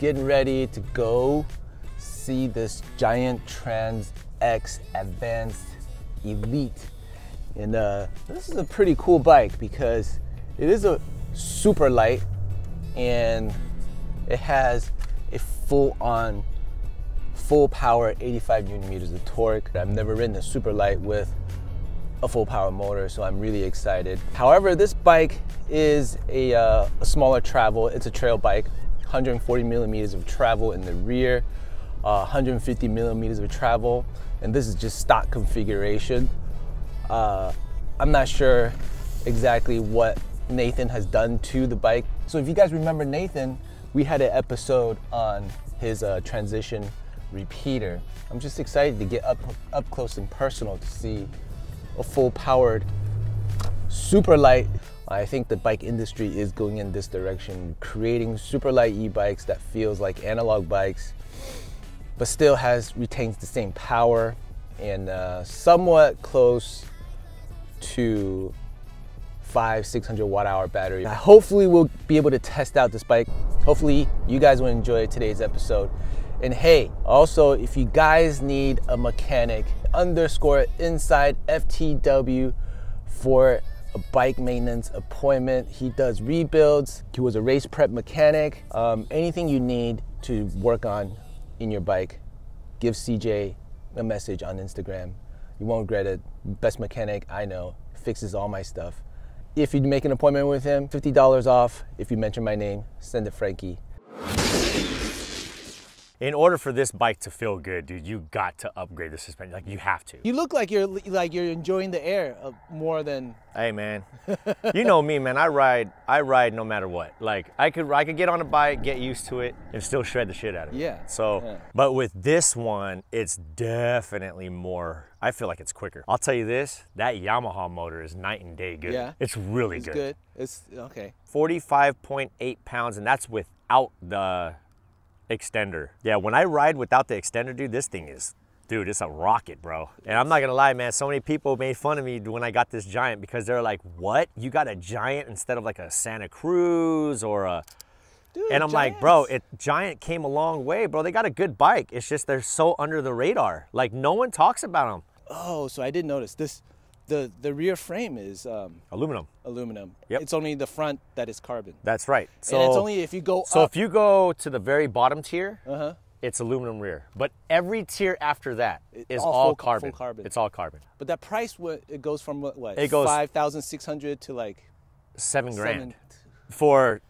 getting ready to go see this giant Trance X Advanced Elite. And this is a pretty cool bike because it is a super light and it has a full-on, full power 85 Newton meters of torque. I've never ridden a super light with a full power motor, so I'm really excited. However, this bike is a smaller travel. It's a trail bike, 140 millimeters of travel in the rear, 150 millimeters of travel, and this is just stock configuration. I'm not sure exactly what Nathan has done to the bike. So if you guys remember Nathan, we had an episode on his transition repeater. I'm just excited to get up close and personal to see a full powered super light. I think the bike industry is going in this direction, creating super light e-bikes that feels like analog bikes, but still retains the same power and somewhat close to 500-600 watt-hour battery. Hopefully we'll be able to test out this bike. Hopefully you guys will enjoy today's episode. And hey, also if you guys need a mechanic, _inside FTW for a bike maintenance appointment. He does rebuilds. He was a race prep mechanic. Anything you need to work on in your bike, give CJ a message on Instagram. You won't regret it. Best mechanic I know, fixes all my stuff. If you make an appointment with him, $50 off. If you mention my name, send it Frankie. In order for this bike to feel good, dude, you got to upgrade the suspension. Like, you have to. You look like you're enjoying the air more than. Hey, man. You know me, man. I ride no matter what. Like, I could get on a bike, get used to it, and still shred the shit out of it. Yeah. So, yeah. But with this one, it's definitely more. I feel like it's quicker. I'll tell you this: that Yamaha motor is night and day good. Yeah. It's really good. Good. It's okay. 45.8 pounds, and that's without the extender. Yeah, when I ride without the extender, dude, this thing is, dude, it's a rocket, bro. And I'm not gonna lie, man, so many people made fun of me when I got this Giant because they're like, what? You got a Giant instead of like a Santa Cruz or a... Dude, and I'm like, bro, Giant came a long way, bro. They got a good bike. It's just they're so under the radar. Like, no one talks about them. Oh, so I did notice this. The rear frame is aluminum. Aluminum. Yep. It's only the front that is carbon. That's right. So and it's only if you go So up. if you go to the very bottom tier, it's aluminum rear. But every tier after that is all carbon. Full carbon. It's all carbon. But that price, it goes from what? It goes 5,600 to like $7 grand for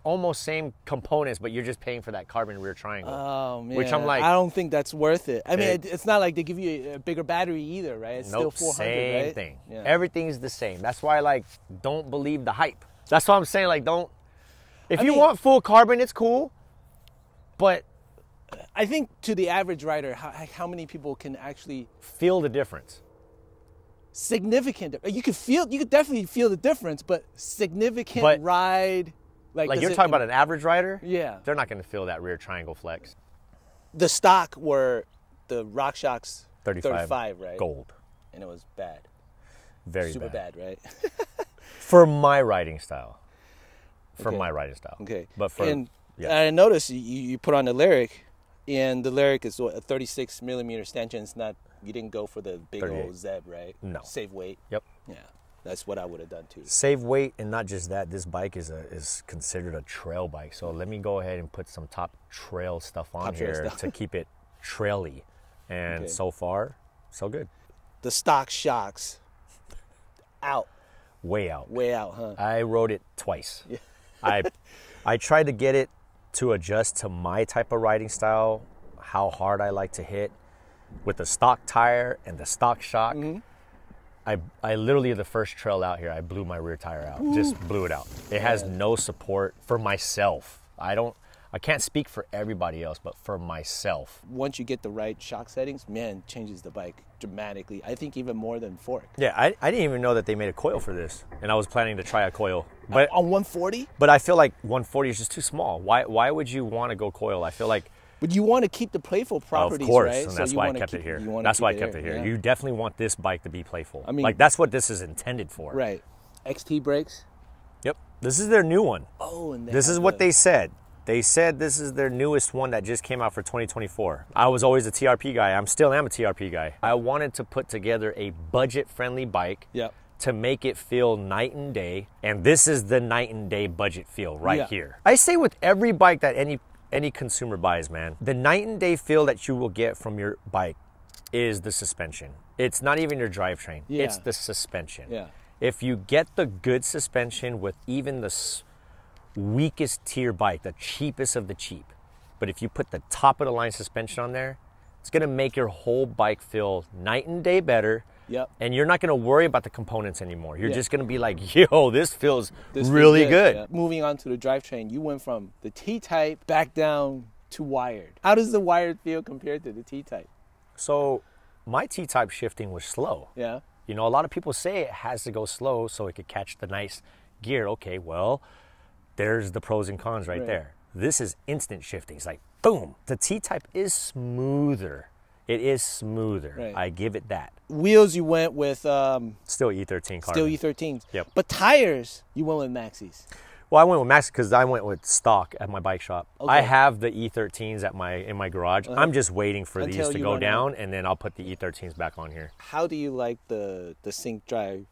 almost same components, but you're just paying for that carbon rear triangle. Oh man, which I'm like, I don't think that's worth it. I mean, it's not like they give you a bigger battery either, right? It's still 400, same right? thing. Yeah. Everything's the same. That's why, like, don't believe the hype. That's what I'm saying. Like, don't. If you want full carbon, it's cool, but I think to the average rider, how many people can actually feel the difference? Significant. You could definitely feel the difference, but significant ride. Like you're talking about an average rider? Yeah. They're not going to feel that rear triangle flex. The stock were the RockShox 35, right? Gold. And it was bad. Very Super bad, right? For my riding style. My riding style. Okay. But for, and I noticed you put on the Lyric, and the Lyric is a 36 millimeter stanchion. It's not, you didn't go for the big 38. old Zeb, right? No. Save weight. Yep. Yeah. That's what I would have done too. Save weight, and not just that, this bike is considered a trail bike. So let me go ahead and put some top trail stuff on here to keep it traily. And so far, so good. The stock shocks, out. Way out. Way out, huh? I rode it twice. Yeah. I tried to get it to adjust to my type of riding style, how hard I like to hit. With the stock tire and the stock shock, I literally, the first trail out here, I blew my rear tire out. Ooh. Just blew it out. It has no support for myself. I can't speak for everybody else, but for myself. Once you get the right shock settings, man, changes the bike dramatically. I think even more than fork. Yeah, I didn't even know that they made a coil for this, and I was planning to try a coil. But on 140? But I feel like 140 is just too small. Why would you want to go coil? I feel like... But you want to keep the playful properties, of course, right? And that's why I kept it here. That's why I kept it here. You definitely want this bike to be playful. I mean, like, that's what this is intended for. Right. XT brakes? Yep. This is their new one. Oh, and this is what they said. They said this is their newest one that just came out for 2024. I was always a TRP guy. I still am a TRP guy. I wanted to put together a budget-friendly bike to make it feel night and day. And this is the night and day budget feel right here. I say with every bike that any consumer buys, man, the night and day feel that you will get from your bike is the suspension. It's not even your drivetrain. It's the suspension. If you get the good suspension with even the weakest tier bike, the cheapest of the cheap, but if you put the top of the line suspension on there, it's gonna make your whole bike feel night and day better. And you're not gonna worry about the components anymore. You're just gonna be like, yo, this feels really good. Moving on to the drivetrain, you went from the T-type back down to wired. How does the wired feel compared to the T-type? So my T-type shifting was slow. You know, a lot of people say it has to go slow so it could catch the nice gear. Okay, well, there's the pros and cons right there. This is instant shifting. It's like, boom. The T-type is smoother. It is smoother. I give it that. Wheels, you went with... still E13 carbon. Still E13s. Yep. But tires, you went with Maxis. Well, I went with Maxis because I went with stock at my bike shop. I have the E13s in my garage. I'm just waiting for these to go down, and then I'll put the E13s back on here. How do you like the Sync Drive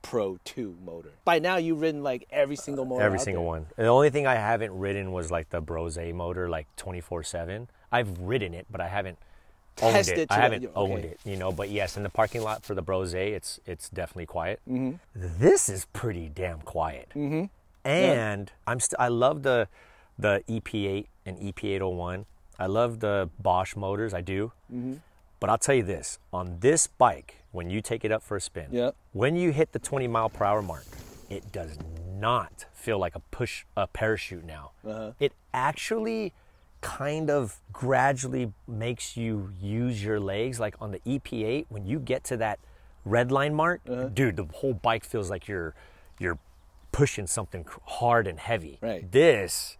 Pro 2 motor? By now, you've ridden like every single motor Every single one. The only thing I haven't ridden was like the Brose motor, like 24/7. I've ridden it, but I haven't owned it. I haven't owned it, you know. But yes, in the parking lot for the Brose, it's definitely quiet. This is pretty damn quiet. And I love the EP8 and EP801. I love the Bosch motors. I do. But I'll tell you this, on this bike, when you take it up for a spin, when you hit the 20-mile-per-hour mark, it does not feel like a parachute now. It actually kind of gradually makes you use your legs. Like on the EP8, when you get to that red line mark, dude, the whole bike feels like you're pushing something hard and heavy. This,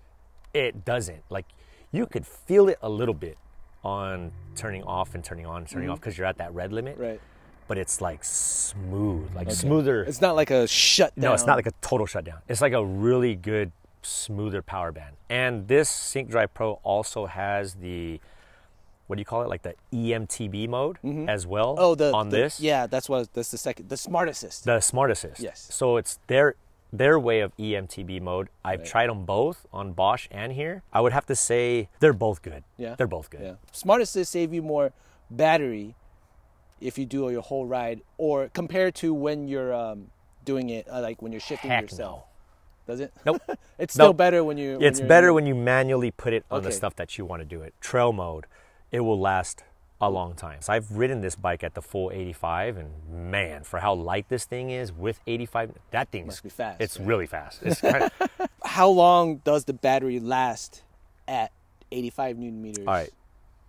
it doesn't. Like, you could feel it a little bit on turning off and turning on and turning off because you're at that red limit. But it's like smooth, like smoother. It's not like a shutdown. No, it's not like a total shutdown. It's like a really good, smoother power band. And this Sync Drive Pro also has the, what do you call it? Like the eMTB mode as well. Oh, this. Yeah, that's the second, the Smart Assist. The Smart Assist. Yes. So it's their way of eMTB mode. I've tried them both on Bosch and here. I would have to say they're both good. They're both good. Smart Assist save you more battery if you do your whole ride, or compared to when you're doing it, like when you're shifting yourself. Does it? Nope. It's still better when you... It's better when you manually put it on the stuff that you want to do it. Trail mode, it will last a long time. So I've ridden this bike at the full 85, and man, for how light this thing is with 85, that thing must be fast. It's really fast. It's kind of, how long does the battery last at 85 Newton meters? All right.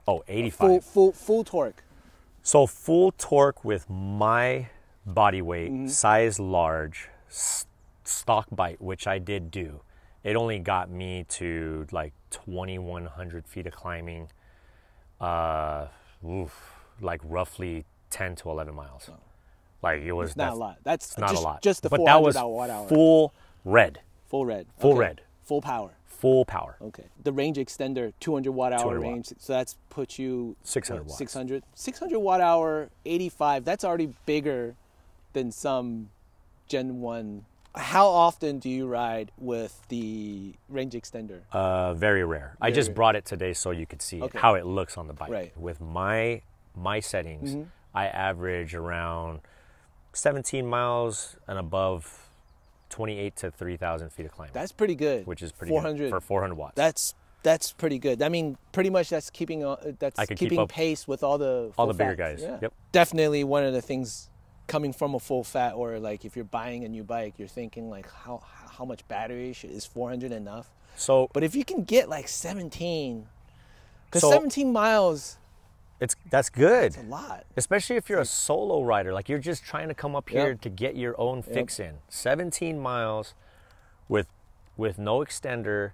Oh, 85. Full torque. So full torque with my body weight, size large, stock bite, which I did do, it only got me to like 2,100 feet of climbing, like roughly 10 to 11 miles. Oh. Like it was not a lot. That's not a lot. Just the 400 but that was watt-hour. Full red. Full red. Full red. Full power. Full power. Okay. The range extender, 200 watt-hour range. So that's put you 600 watts. 600 watt-hour, 85. That's already bigger than some Gen 1. How often do you ride with the range extender? Very rare. I just brought it today so you could see how it looks on the bike. With my settings, I average around 17 miles and above 28 to 3,000 feet of climbing. That's pretty good. Which is pretty good for 400 watts. That's pretty good. I mean, pretty much that's keeping pace with all the bigger guys. Yeah. Yep. Definitely one of the things coming from a full fat, or like if you're buying a new bike, you're thinking like how much battery is 400 enough? So, but if you can get like 17, because 17 miles. That's good. That's a lot. Especially if you're a solo rider. Like you're just trying to come up here to get your own fix in. 17 miles with no extender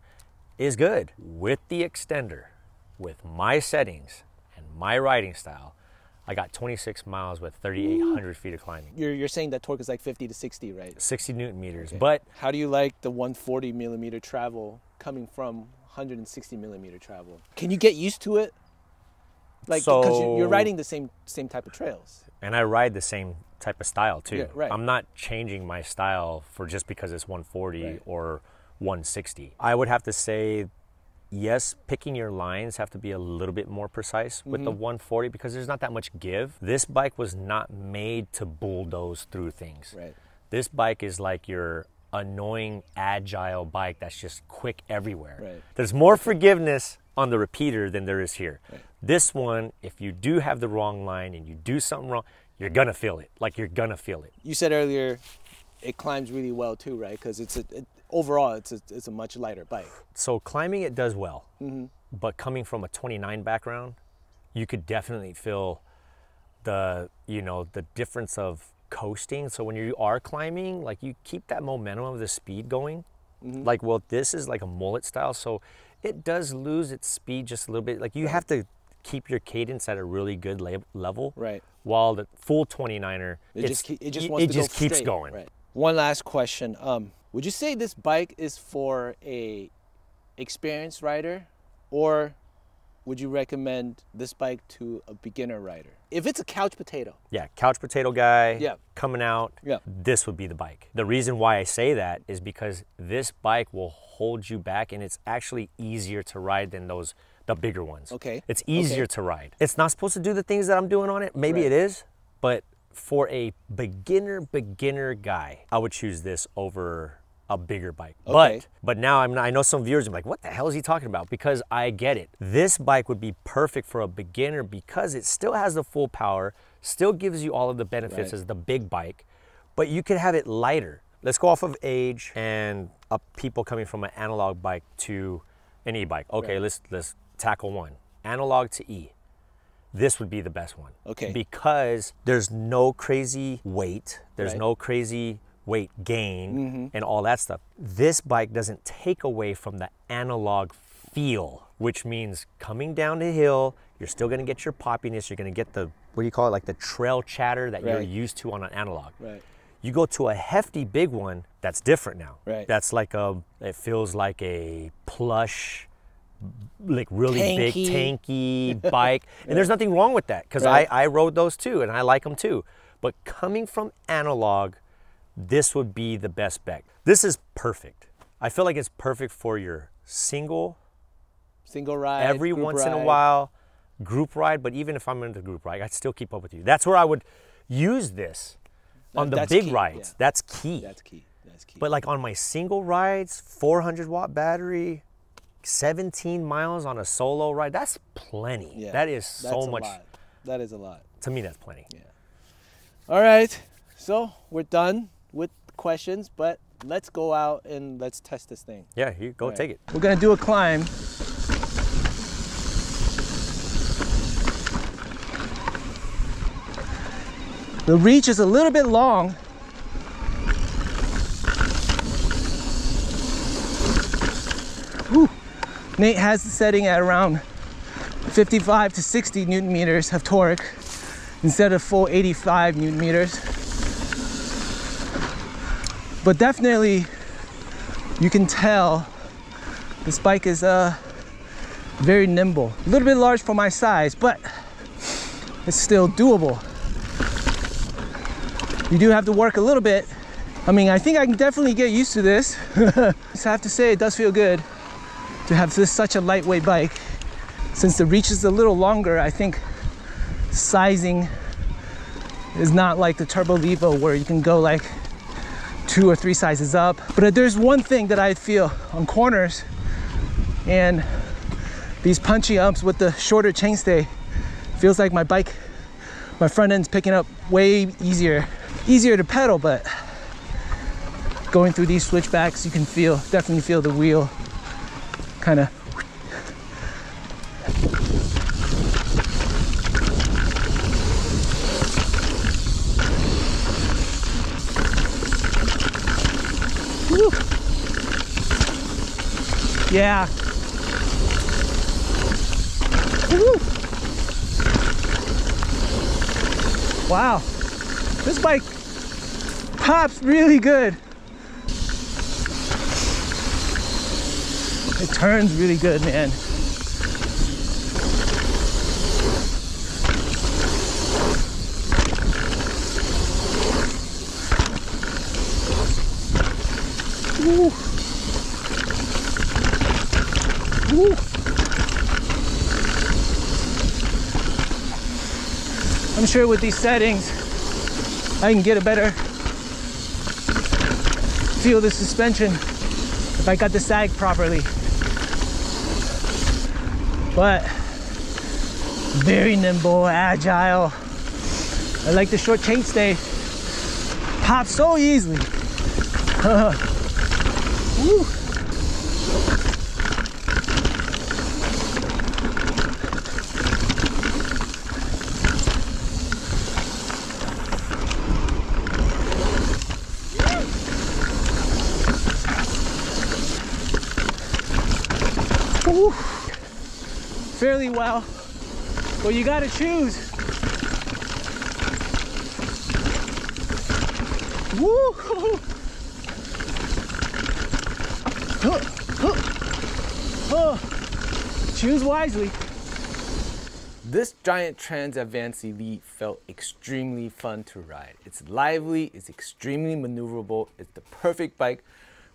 is good. With the extender, with my settings and my riding style, I got 26 miles with 3,800 feet of climbing. You're saying that torque is like 50 to 60, right? 60 Newton meters. Okay. But how do you like the 140 millimeter travel coming from 160 millimeter travel. Can you get used to it? Like, because you're riding the same type of trails. And I ride the same type of style too. Yeah, right. I'm not changing my style for just because it's 140 right. or 160. I would have to say, yes, picking your lines have to be a little bit more precise with the 140 because there's not that much give. This bike was not made to bulldoze through things. Right. This bike is like your annoying, agile bike that's just quick everywhere. Right. There's more forgiveness on the repeater than there is here. Right. This one, if you do have the wrong line and you do something wrong, you're gonna feel it. Like, you're gonna feel it. You said earlier it climbs really well too, right? Because overall it's a much lighter bike. So climbing it does well, but coming from a 29 background, you could definitely feel the difference of coasting. So when you are climbing, like, you keep that momentum of the speed going. Like, well, this is like a mullet style, so it does lose its speed just a little bit. Like, you have to keep your cadence at a really good level. Right. While the full 29er, it just keeps going. Right. One last question. Would you say this bike is for a experienced rider, or would you recommend this bike to a beginner rider? If it's a couch potato. Yeah, couch potato guy coming out, this would be the bike. The reason why I say that is because this bike will hold you back, and it's actually easier to ride than the bigger ones. Okay. It's easier to ride. It's not supposed to do the things that I'm doing on it. Maybe it is, but for a beginner guy, I would choose this over a bigger bike. Okay. But now I know some viewers are like, what the hell is he talking about? Because I get it. This bike would be perfect for a beginner because it still has the full power, still gives you all of the benefits as the big bike, but you could have it lighter. Let's go off of age and people coming from an analog bike to an e-bike. Okay, let's tackle one. Analog to E. This would be the best one. Okay. Because there's no crazy weight. There's no crazy weight gain and all that stuff. This bike doesn't take away from the analog feel, which means coming down the hill, you're still gonna get your poppiness, you're gonna get the, what do you call it, like the trail chatter that you're used to on an analog. Right. You go to a hefty big one, that's different now. Right. That's like it feels like a plush, like really big, tanky bike. And there's nothing wrong with that, because I rode those too, and I like them too. But coming from analog, this would be the best bet. This is perfect. I feel like it's perfect for your single ride, every once in a while, group ride. But even if I'm in the group ride, I'd still keep up with you. That's where I would use this on the big rides. That's key. That's key. That's key. But like on my single rides, 400-watt battery, 17 miles on a solo ride, that's plenty. Yeah, that is so much. That is a lot. To me, that's plenty. Yeah. All right, so we're done with questions, but let's go out and let's test this thing. Yeah, you go take it. We're gonna do a climb. The reach is a little bit long. Whew. Nate has the setting at around 55 to 60 Newton meters of torque instead of full 85 Newton meters. But definitely you can tell this bike is very nimble. A little bit large for my size, but it's still doable. You do have to work a little bit. I mean, I think I can definitely get used to this. So I have to say, it does feel good to have such a lightweight bike. Since the reach is a little longer, I think sizing is not like the Turbo Levo where you can go like 2 or 3 sizes up. But there's one thing that I feel on corners and these punchy umps with the shorter chainstay, feels like my bike, my front end's picking up way easier to pedal, but going through these switchbacks, you can definitely feel the wheel kind of. Woo. Yeah. Woo. Wow, this bike pops really good. It turns really good, man. Woo. Woo. I'm sure with these settings, I can get a better feel of the suspension if I got the sag properly. But very nimble, agile. I like the short chainstay. Pops so easily. Woo. Woo. Fairly well, but you gotta choose. Woo. Choose wisely. This giant Trance Advanced Elite felt extremely fun to ride. It's lively, it's extremely maneuverable, it's the perfect bike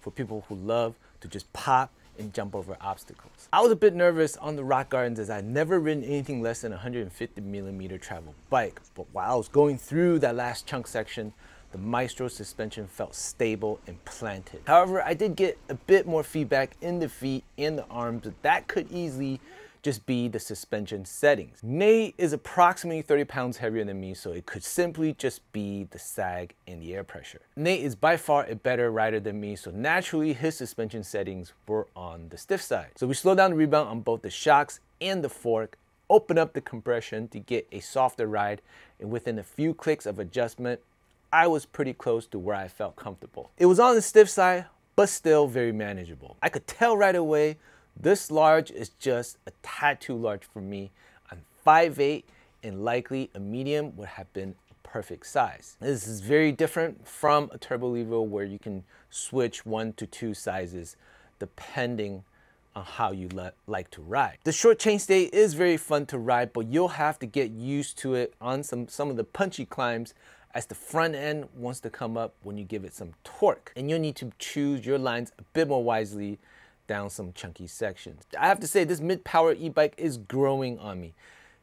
for people who love to just pop and jump over obstacles. I was a bit nervous on the rock gardens as I'd never ridden anything less than a 150mm travel bike, but while I was going through that last chunk section, the Maestro suspension felt stable and planted. However, I did get a bit more feedback in the feet and the arms, but that could easily just be the suspension settings. Nate is approximately 30 pounds heavier than me, so it could simply just be the sag and the air pressure. Nate is by far a better rider than me, so naturally his suspension settings were on the stiff side. So we slowed down the rebound on both the shocks and the fork, open up the compression to get a softer ride, and within a few clicks of adjustment, I was pretty close to where I felt comfortable. It was on the stiff side, but still very manageable. I could tell right away this large is just a tad too large for me. I'm 5'8", and likely a medium would have been a perfect size. This is very different from a Turbo Levo where you can switch 1 to 2 sizes depending on how you like to ride. The short chainstay is very fun to ride, but you'll have to get used to it on some of the punchy climbs as the front end wants to come up when you give it some torque. And you'll need to choose your lines a bit more wisely down some chunky sections. I have to say, this mid-power e-bike is growing on me.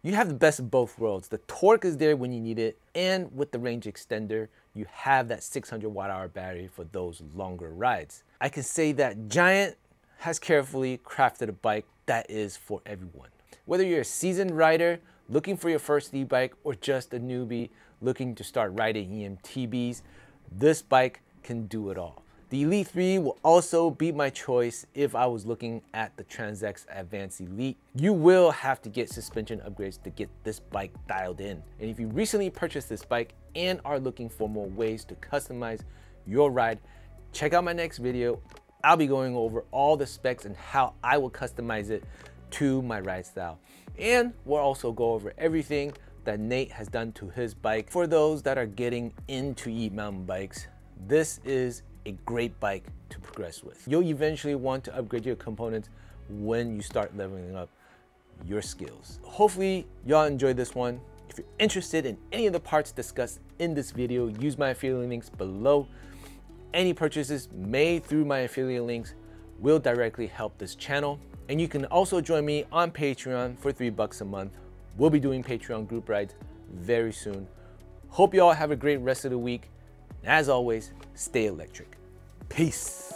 You have the best of both worlds. The torque is there when you need it, and with the range extender, you have that 600 watt-hour battery for those longer rides. I can say that Giant has carefully crafted a bike that is for everyone. Whether you're a seasoned rider looking for your first e-bike or just a newbie looking to start riding eMTBs, this bike can do it all. The Elite 3 will also be my choice if I was looking at the Trance X Advanced Elite. You will have to get suspension upgrades to get this bike dialed in. And if you recently purchased this bike and are looking for more ways to customize your ride, check out my next video. I'll be going over all the specs and how I will customize it to my ride style. And we'll also go over everything that Nate has done to his bike. For those that are getting into e-mountain bikes, this is a great bike to progress with. You'll eventually want to upgrade your components when you start leveling up your skills. Hopefully y'all enjoyed this one. If you're interested in any of the parts discussed in this video, use my affiliate links below. Any purchases made through my affiliate links will directly help this channel. And you can also join me on Patreon for $3 a month. We'll be doing Patreon group rides very soon. Hope you all have a great rest of the week. And as always, stay electric. Peace.